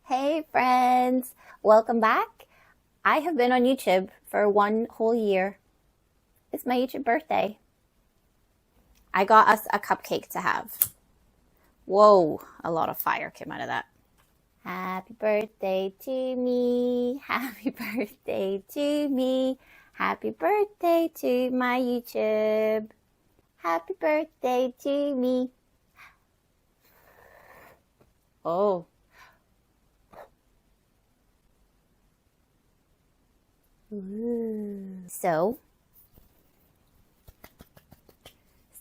Hey friends, welcome back. I have been on YouTube for 1 whole year. It's my YouTube birthday. I got us a cupcake to have. Whoa, a lot of fire came out of that. Happy birthday to me. Happy birthday to me. Happy birthday to my YouTube. Happy birthday to me. Oh. Ooh. So,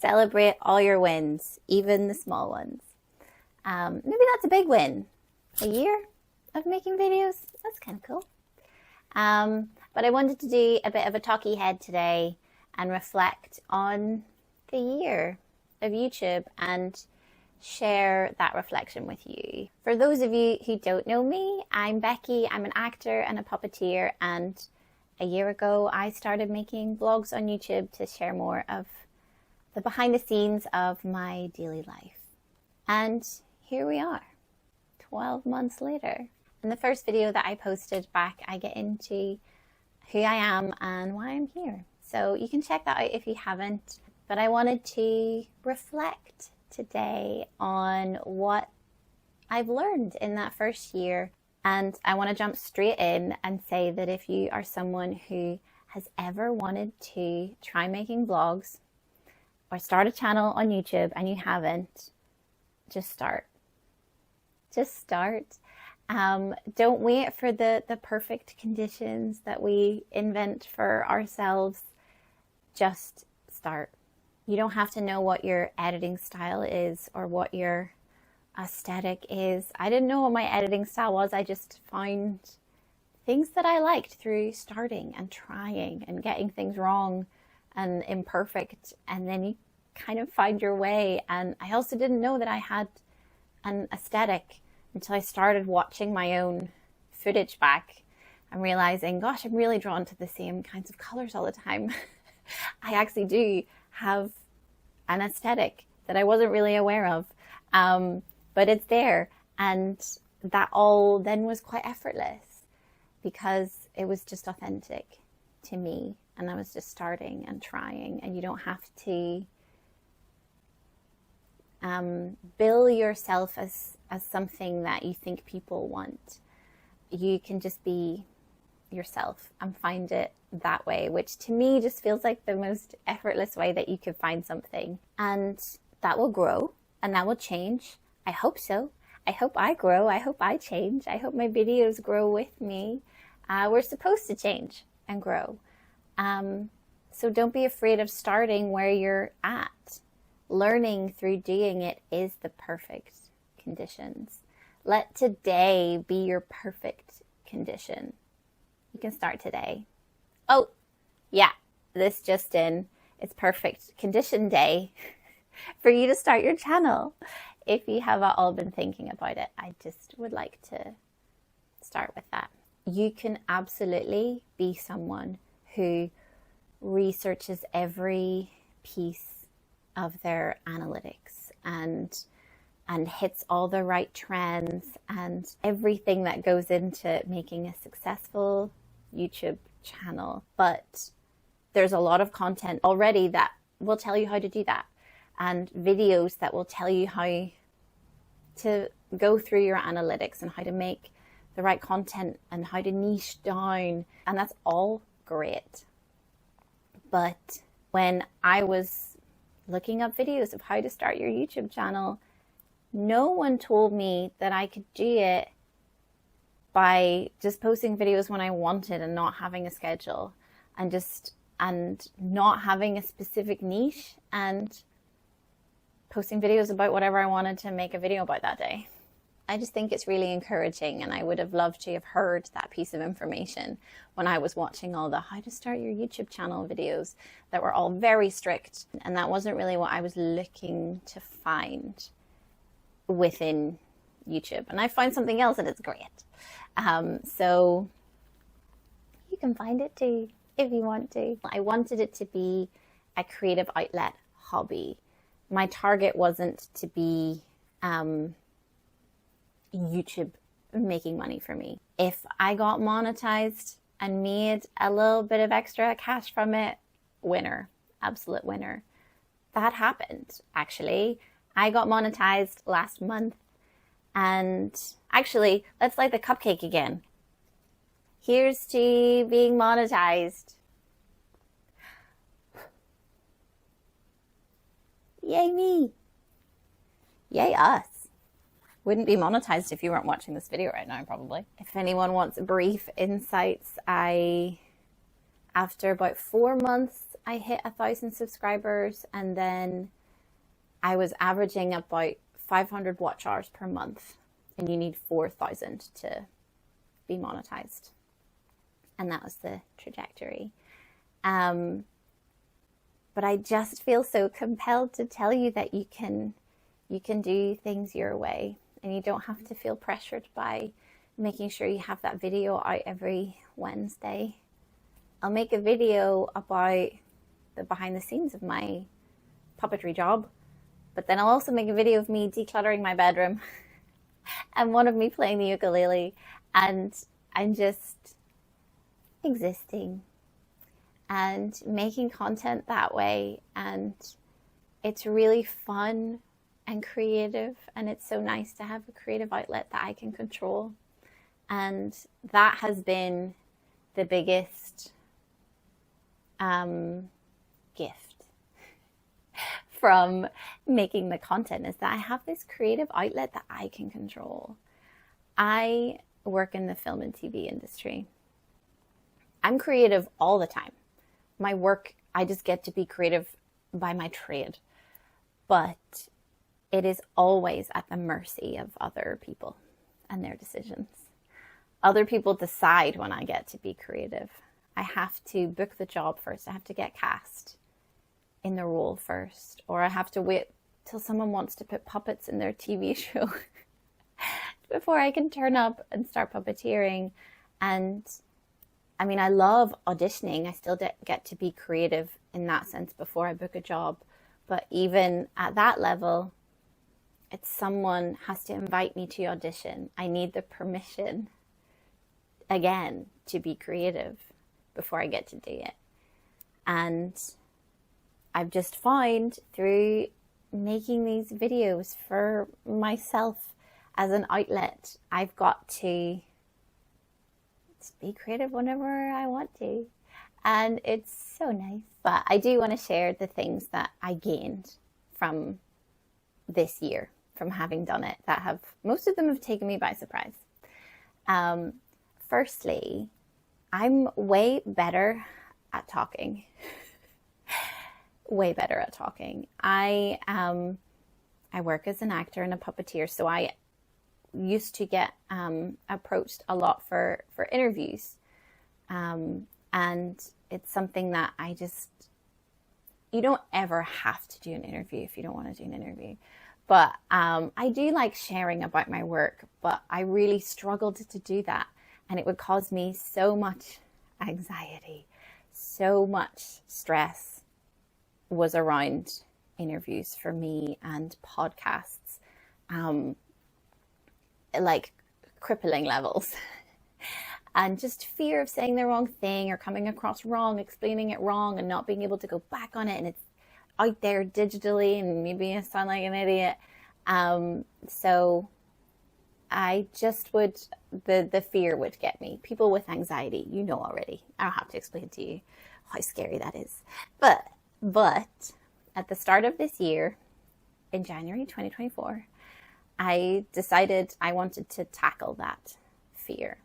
celebrate all your wins, even the small ones. Maybe that's a big win. A year of making videos, that's kind of cool. But I wanted to do a bit of a talky head today and reflect on the year of YouTube and share that reflection with you. For those of you who don't know me, I'm Beccy. I'm an actor and a puppeteer, and a year ago I started making vlogs on YouTube to share more of the behind the scenes of my daily life. And here we are, 12 months later. In the first video that I posted back, I get into who I am and why I'm here. So you can check that out if you haven't. But I wanted to reflect today on what I've learned in that first year. And I want to jump straight in and say that if you are someone who has ever wanted to try making vlogs or start a channel on YouTube and you haven't, just start. Just start. Don't wait for the perfect conditions that we invent for ourselves. Just start. You don't have to know what your editing style is or what your aesthetic is. I didn't know what my editing style was. I just found things that I liked through starting and trying and getting things wrong and imperfect, and then you kind of find your way. And I also didn't know that I had an aesthetic until I started watching my own footage back and realizing, gosh, I'm really drawn to the same kinds of colors all the time. I actually do have an aesthetic that I wasn't really aware of. But it's there, and that all then was quite effortless because it was just authentic to me, and I was just starting and trying, and you don't have to bill yourself as something that you think people want. You can just be yourself and find it that way, which to me just feels like the most effortless way that you could find something. And that will grow and that will change. I hope so. I hope I grow. I hope I change. I hope my videos grow with me. We're supposed to change and grow. So don't be afraid of starting where you're at. Learning through doing it is the perfect conditions. Let today be your perfect condition. You can start today. Oh, yeah, this just in. It's perfect condition day for you to start your channel. If you have at all been thinking about it, I just would like to start with that. You can absolutely be someone who researches every piece of their analytics and hits all the right trends and everything that goes into making a successful YouTube channel. But there's a lot of content already that will tell you how to do that, and videos that will tell you how to go through your analytics and how to make the right content and how to niche down. And that's all great. But when I was looking up videos of how to start your YouTube channel, no one told me that I could do it by just posting videos when I wanted and not having a schedule and not having a specific niche and posting videos about whatever I wanted to make a video about that day. I just think it's really encouraging, and I would have loved to have heard that piece of information when I was watching all the how to start your YouTube channel videos that were all very strict, and that wasn't really what I was looking to find within YouTube. And I found something else and it's great. So you can find it too if you want to. I wanted it to be a creative outlet hobby. My target wasn't to be YouTube making money for me. If I got monetized and made a little bit of extra cash from it, winner, absolute winner. That happened, actually. I got monetized last month, and actually, let's light the cupcake again. Here's to being monetized. Yay me. Yay us. Wouldn't be monetized if you weren't watching this video right now, probably. If anyone wants brief insights, after about 4 months, I hit 1,000 subscribers, and then I was averaging about 500 watch hours per month, and you need 4,000 to be monetized. And that was the trajectory. But I just feel so compelled to tell you that you can do things your way, and you don't have to feel pressured by making sure you have that video out every Wednesday. I'll make a video about the behind the scenes of my puppetry job, but then I'll also make a video of me decluttering my bedroom and one of me playing the ukulele, and I'm just existing and making content that way. And it's really fun and creative, and it's so nice to have a creative outlet that I can control. And that has been the biggest gift from making the content, is that I have this creative outlet that I can control. I work in the film and TV industry. I'm creative all the time. My work, I just get to be creative by my trade, but it is always at the mercy of other people and their decisions. Other people decide when I get to be creative. I have to book the job first. I have to get cast in the role first, or I have to wait till someone wants to put puppets in their TV show before I can turn up and start puppeteering. And I mean, I love auditioning. I still get to be creative in that sense before I book a job. But even at that level, it's someone has to invite me to audition. I need the permission, again, to be creative before I get to do it. And I've just found through making these videos for myself as an outlet, I've got to just be creative whenever I want to. And it's so nice. But I do want to share the things that I gained from this year, from having done it, that have, most of them have taken me by surprise. Firstly, I'm way better at talking. Way better at talking. I work as an actor and a puppeteer, so I used to get approached a lot for interviews. And it's something that you don't ever have to do an interview if you don't want to do an interview. But I do like sharing about my work, but I really struggled to do that. And it would cause me so much anxiety, so much stress was around interviews for me, and podcasts, like crippling levels. And just fear of saying the wrong thing or coming across wrong, explaining it wrong, and not being able to go back on it. And it's out there digitally, and maybe I sound like an idiot. So I just would, the fear would get me. People with anxiety, you know already. I don't have to explain to you how scary that is. But at the start of this year, in January 2024, I decided I wanted to tackle that fear.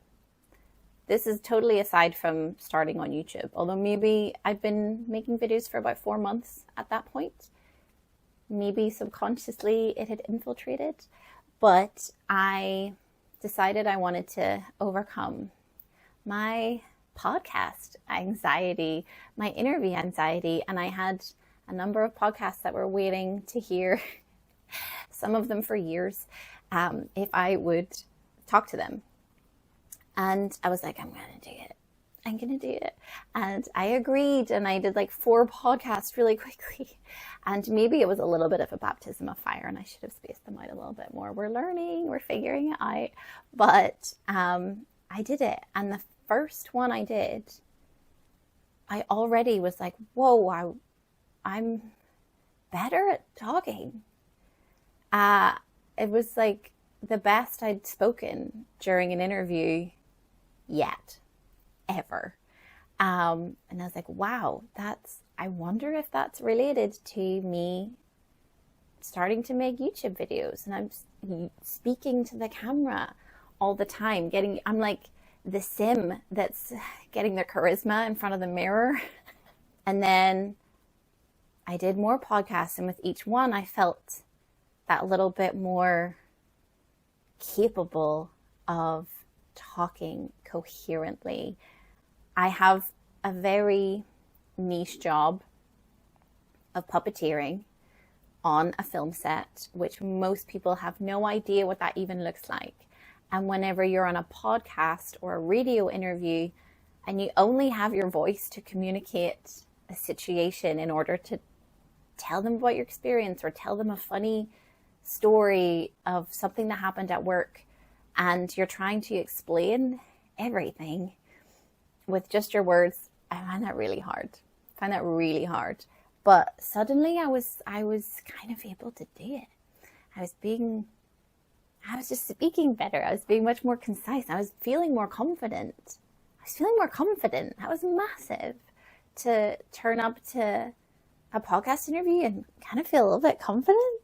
This is totally aside from starting on YouTube, although maybe I've been making videos for about 4 months at that point. Maybe subconsciously it had infiltrated, but I decided I wanted to overcome my podcast anxiety, my interview anxiety, and I had a number of podcasts that were waiting to hear, some of them for years, if I would talk to them. And I was like, I'm going to do it. I'm going to do it. And I agreed, and I did like 4 podcasts really quickly. And maybe it was a little bit of a baptism of fire, and I should have spaced them out a little bit more. We're learning, we're figuring it out. But I did it. And the first one I did, I already was like, whoa, I'm better at talking. It was like the best I'd spoken during an interview yet, ever. And I was like, wow, I wonder if that's related to me starting to make YouTube videos, and I'm speaking to the camera all the time. I'm like the sim that's getting their charisma in front of the mirror. And then I did more podcasts, and with each one I felt that little bit more capable of talking coherently. I have a very niche job of puppeteering on a film set, which most people have no idea what that even looks like. And whenever you're on a podcast or a radio interview and you only have your voice to communicate a situation in order to tell them about your experience or tell them a funny story of something that happened at work, and you're trying to explain everything with just your words, I find that really hard. But suddenly I was kind of able to do it. I was just speaking better. I was being much more concise. I was feeling more confident. That was massive, to turn up to a podcast interview and kind of feel a little bit confident.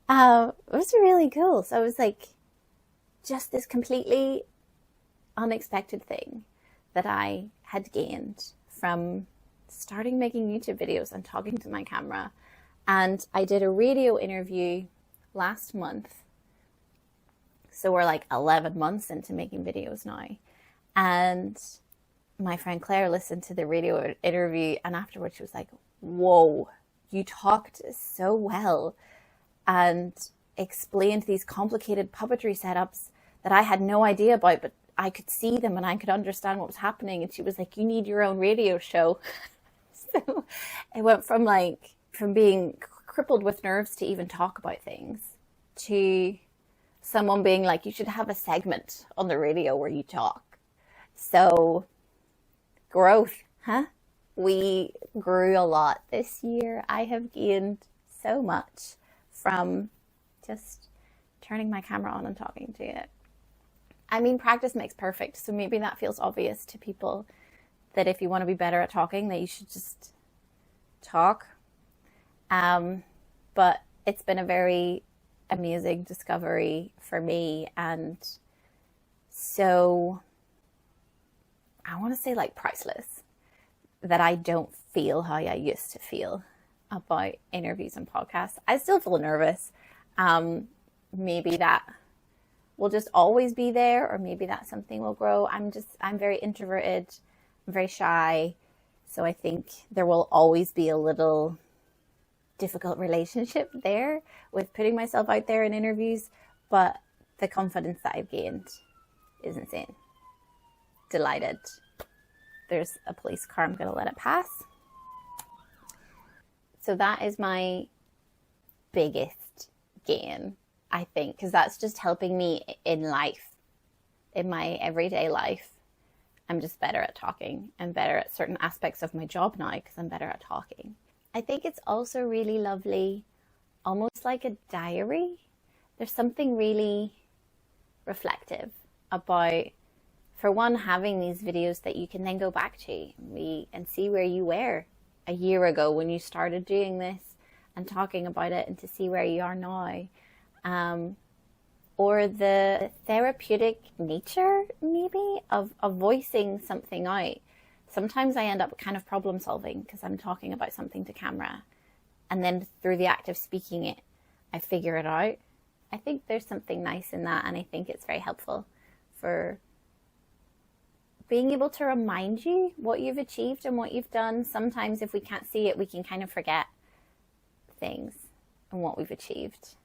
It was really cool. So it was like just this completely unexpected thing that I had gained from starting making YouTube videos and talking to my camera. And I did a radio interview last month. So we're like 11 months into making videos now. And my friend Claire listened to the radio interview, and afterwards she was like, whoa, you talked so well and explained these complicated puppetry setups that I had no idea about, but I could see them and I could understand what was happening. And she was like, you need your own radio show. So it went from being crippled with nerves to even talk about things, to someone being like, you should have a segment on the radio where you talk. So growth, huh? We grew a lot this year. I have gained so much from just turning my camera on and talking to it. I mean, practice makes perfect. So maybe that feels obvious to people, that if you want to be better at talking, that you should just talk. But it's been a very amazing discovery for me. And so I want to say like priceless, that I don't feel how I used to feel about interviews and podcasts. I still feel nervous. Maybe that will just always be there, or maybe that something will grow. I'm very introverted, I'm very shy. So I think there will always be a little difficult relationship there with putting myself out there in interviews, but the confidence that I've gained is insane. Delighted. There's a police car, I'm going to let it pass. So that is my biggest gain, I think, because that's just helping me in life, in my everyday life. I'm just better at talking. I'm better at certain aspects of my job now because I'm better at talking. I think it's also really lovely, almost like a diary. There's something really reflective about, for one, having these videos that you can then go back to and see where you were a year ago when you started doing this and talking about it, and to see where you are now. Or the therapeutic nature, maybe, of voicing something out. Sometimes I end up kind of problem solving because I'm talking about something to camera, and then through the act of speaking it, I figure it out. I think there's something nice in that, and I think it's very helpful for being able to remind you what you've achieved and what you've done. Sometimes if we can't see it, we can kind of forget things and what we've achieved.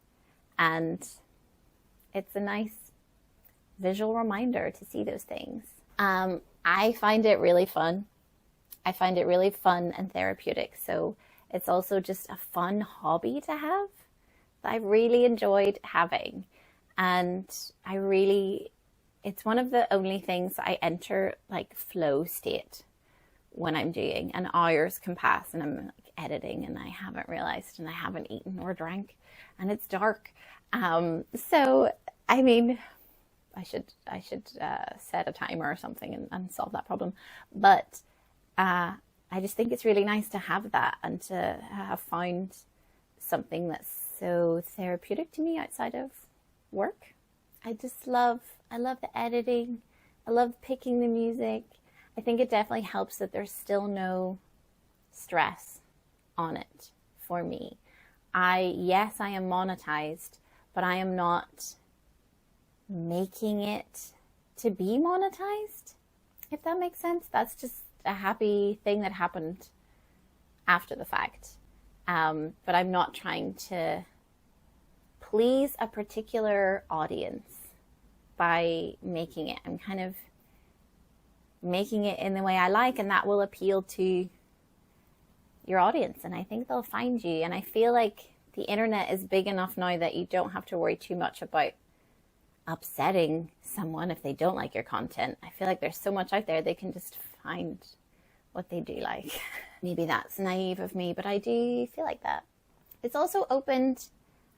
And it's a nice visual reminder to see those things. I find it really fun. I find it really fun and therapeutic. So it's also just a fun hobby to have that I really enjoyed having. And it's one of the only things I enter like flow state when I'm doing, and hours can pass and I'm like editing and I haven't realized and I haven't eaten or drank and it's dark. So, I mean, I should set a timer or something and solve that problem. But I just think it's really nice to have that and to have found something that's so therapeutic to me outside of work. I love the editing. I love picking the music. I think it definitely helps that there's still no stress on it for me. Yes, I am monetized, but I am not making it to be monetized, if that makes sense. That's just a happy thing that happened after the fact. But I'm not trying to please a particular audience by making it. I'm kind of making it in the way I like, and that will appeal to your audience, and I think they'll find you. And I feel like the internet is big enough now that you don't have to worry too much about upsetting someone if they don't like your content. I feel like there's so much out there, they can just find what they do like. Maybe that's naive of me, but I do feel like that. It's also opened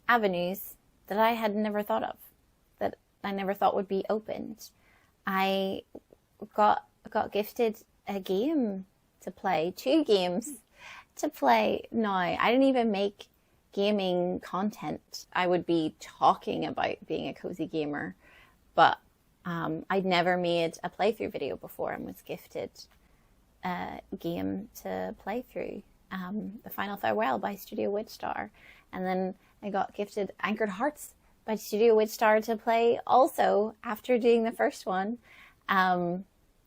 avenues that I had never thought of, that I never thought would be opened. I got gifted a game to play, 2 games to play now. I didn't even make gaming content. I would be talking about being a cozy gamer, but I'd never made a playthrough video before and was gifted a game to play through, The Final Farewell by Studio Witchstar. And then I got gifted Anchored Hearts by Studio Witchstar to play also after doing the first one.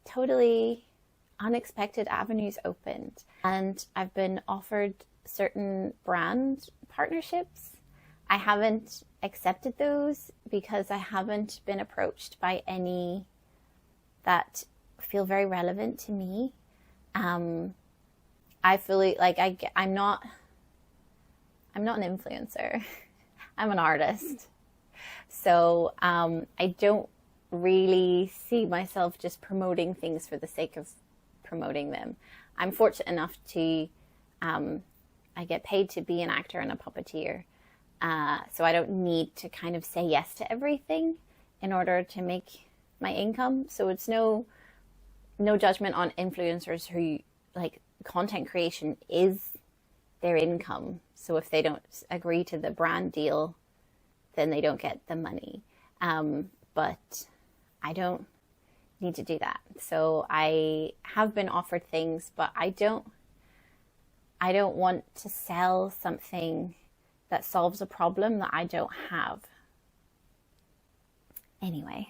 Totally unexpected avenues opened, and I've been offered certain brand partnerships. I haven't accepted those because I haven't been approached by any that feel very relevant to me. I feel like I'm not an influencer. I'm an artist. So I don't really see myself just promoting things for the sake of promoting them. I'm fortunate enough to, I get paid to be an actor and a puppeteer. So I don't need to kind of say yes to everything in order to make my income. So it's no judgment on influencers who, like, content creation is their income. So if they don't agree to the brand deal, then they don't get the money. But I don't need to do that. So I have been offered things, but I don't want to sell something that solves a problem that I don't have. Anyway,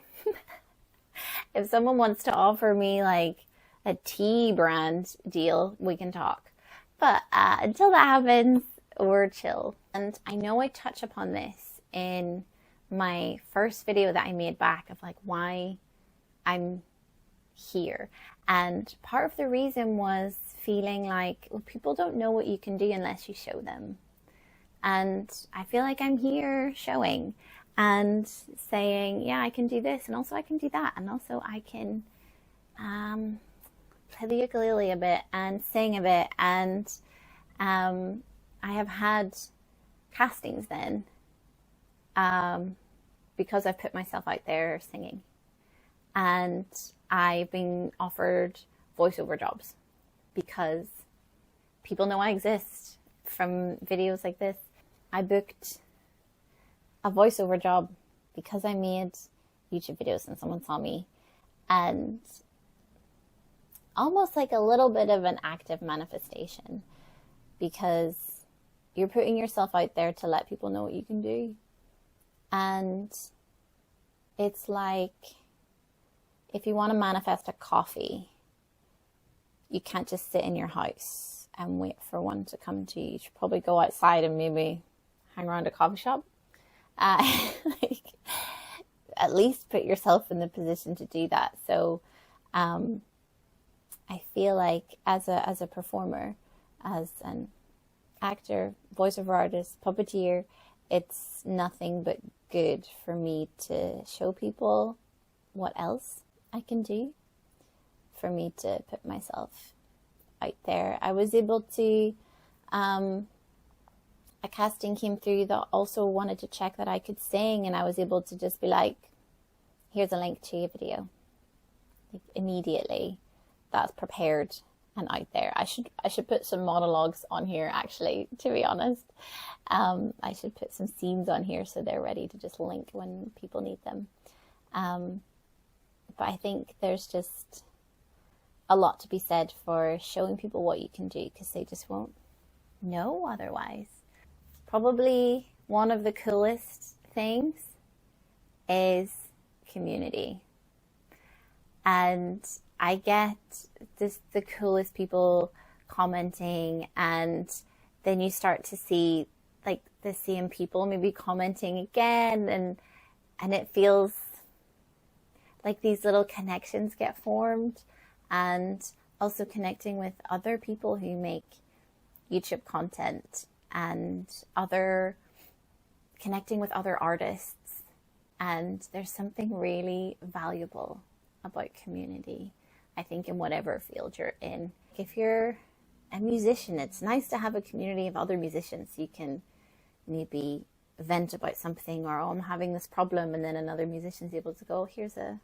if someone wants to offer me like a tea brand deal, we can talk. But until that happens, we're chill. And I know I touch upon this in my first video that I made back of like why I'm here. And part of the reason was feeling like, well, people don't know what you can do unless you show them. And I feel like I'm here showing and saying, yeah, I can do this, and also I can do that, and also I can play the ukulele a bit and sing a bit. And I have had castings then because I've put myself out there singing. And I've been offered voiceover jobs because people know I exist from videos like this. I booked a voiceover job because I made YouTube videos and someone saw me, and almost like a little bit of an active manifestation, because you're putting yourself out there to let people know what you can do. And it's like, if you want to manifest a coffee, you can't just sit in your house and wait for one to come to you. You should probably go outside and maybe hang around a coffee shop. Like, at least put yourself in the position to do that. So I feel like as a performer, as an actor, voiceover artist, puppeteer, it's nothing but good for me to show people what else I can do, for me to put myself out there. I was able to, a casting came through that also wanted to check that I could sing, and I was able to just be like, here's a link to your video. Like, immediately, that's prepared and out there. I should put some monologues on here, actually, to be honest. I should put some scenes on here so they're ready to just link when people need them. But I think there's just a lot to be said for showing people what you can do, because they just won't know otherwise. Probably one of the coolest things is community. And I get the coolest people commenting, and then you start to see like the same people maybe commenting again, and it feels like these little connections get formed, and also connecting with other people who make YouTube content, and connecting with other artists. And there's something really valuable about community, I think, in whatever field you're in. If you're a musician, it's nice to have a community of other musicians. You can maybe vent about something, or, oh, I'm having this problem, and then another musician's able to go, here's a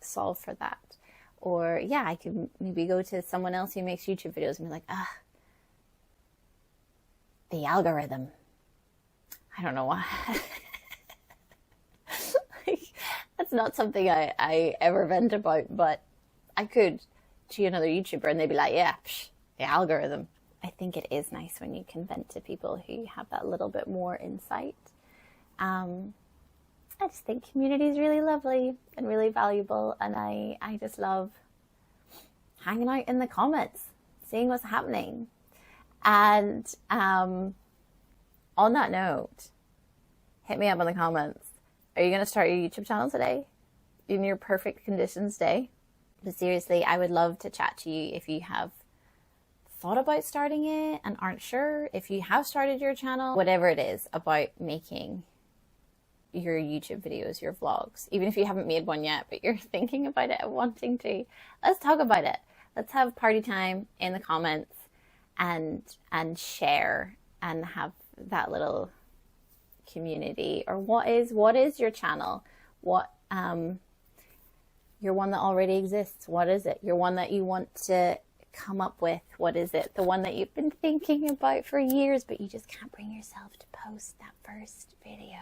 solve for that. Or yeah, I could maybe go to someone else who makes YouTube videos and be like, the algorithm. I don't know why. That's not something I ever vent about, but I could to another YouTuber and they'd be like, yeah, the algorithm. I think it is nice when you can vent to people who have that little bit more insight. I just think community is really lovely and really valuable, and I just love hanging out in the comments, seeing what's happening. And on that note, hit me up in the comments. Are you going to start your YouTube channel today? In your perfect conditions day? But seriously, I would love to chat to you if you have thought about starting it and aren't sure, if you have started your channel, whatever it is about making your YouTube videos, your vlogs, even if you haven't made one yet, but you're thinking about it and wanting to, let's talk about it. Let's have party time in the comments and share and have that little community. Or what is your channel? What your one that already exists, what is it? Your one that you want to come up with, what is it? The one that you've been thinking about for years, but you just can't bring yourself to post that first video.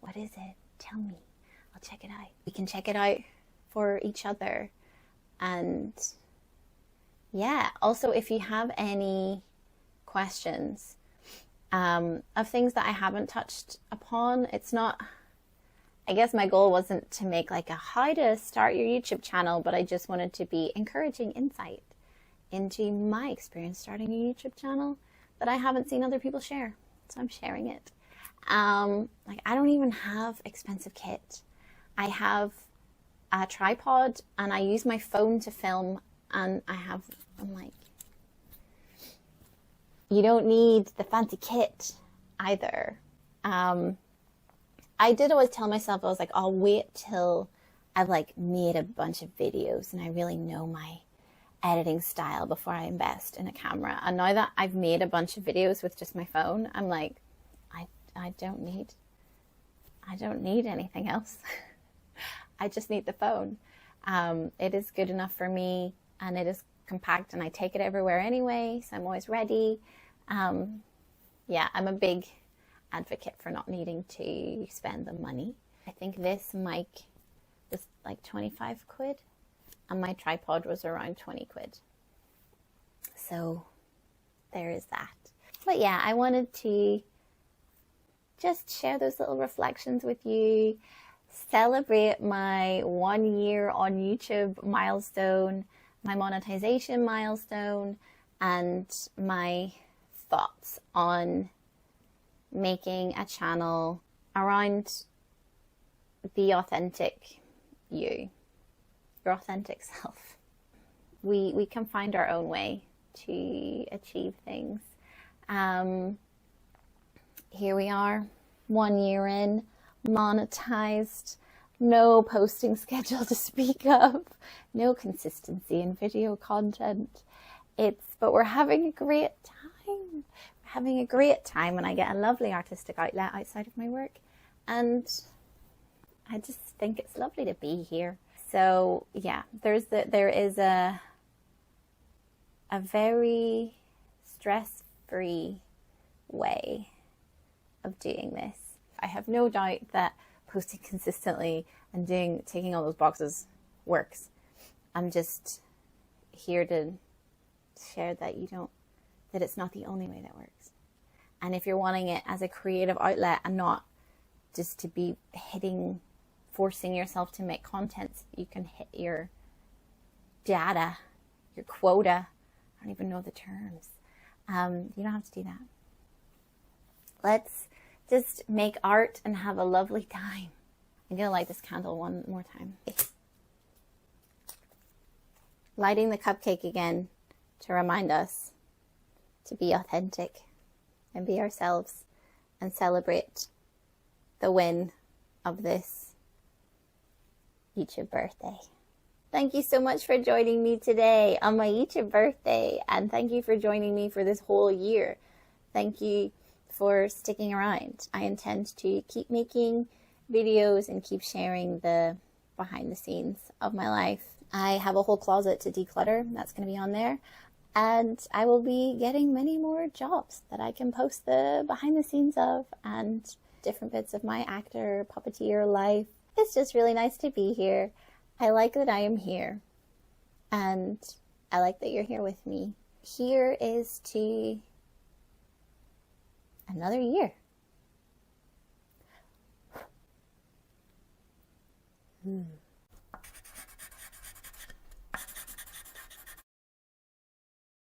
What is it? Tell me. I'll check it out. We can check it out for each other. And yeah, also if you have any questions of things that I haven't touched upon, it's not, I guess my goal wasn't to make like a how to start your YouTube channel, but I just wanted to be encouraging insight into my experience starting a YouTube channel that I haven't seen other people share. So I'm sharing it. Like, I don't even have expensive kit. I have a tripod and I use my phone to film, and I'm like, you don't need the fancy kit either. I did always tell myself, I was like, I'll wait till I've like made a bunch of videos and I really know my editing style before I invest in a camera. And now that I've made a bunch of videos with just my phone, I'm like, I don't need anything else. I just need the phone. It is good enough for me, and it is compact, and I take it everywhere anyway, so I'm always ready. Yeah, I'm a big advocate for not needing to spend the money. I think this mic was like 25 quid, and my tripod was around 20 quid. So there is that. But yeah, I wanted to just share those little reflections with you, celebrate my 1 year on YouTube milestone, my monetization milestone, and my thoughts on making a channel around the authentic you. your authentic self. We can find our own way to achieve things. Here we are, 1 year in, monetized, no posting schedule to speak of, no consistency in video content. But we're having a great time. We're having a great time, and I get a lovely artistic outlet outside of my work. And I just think it's lovely to be here. So yeah, there is a very stress-free way of doing this. I have no doubt that posting consistently and taking all those boxes works. I'm just here to share that it's not the only way that works. And if you're wanting it as a creative outlet and not just to be forcing yourself to make content so you can hit your data, your quota, I don't even know the terms. You don't have to do that. Let's just make art and have a lovely time. I'm going to light this candle one more time. Lighting the cupcake again to remind us to be authentic and be ourselves and celebrate the win of this YouTube birthday. Thank you so much for joining me today on my YouTube birthday, and thank you for joining me for this whole year. Thank you for sticking around. I intend to keep making videos and keep sharing the behind the scenes of my life. I have a whole closet to declutter. That's going to be on there. And I will be getting many more jobs that I can post the behind the scenes of, and different bits of my actor, puppeteer life. It's just really nice to be here. I like that I am here. And I like that you're here with me. Here is to another year.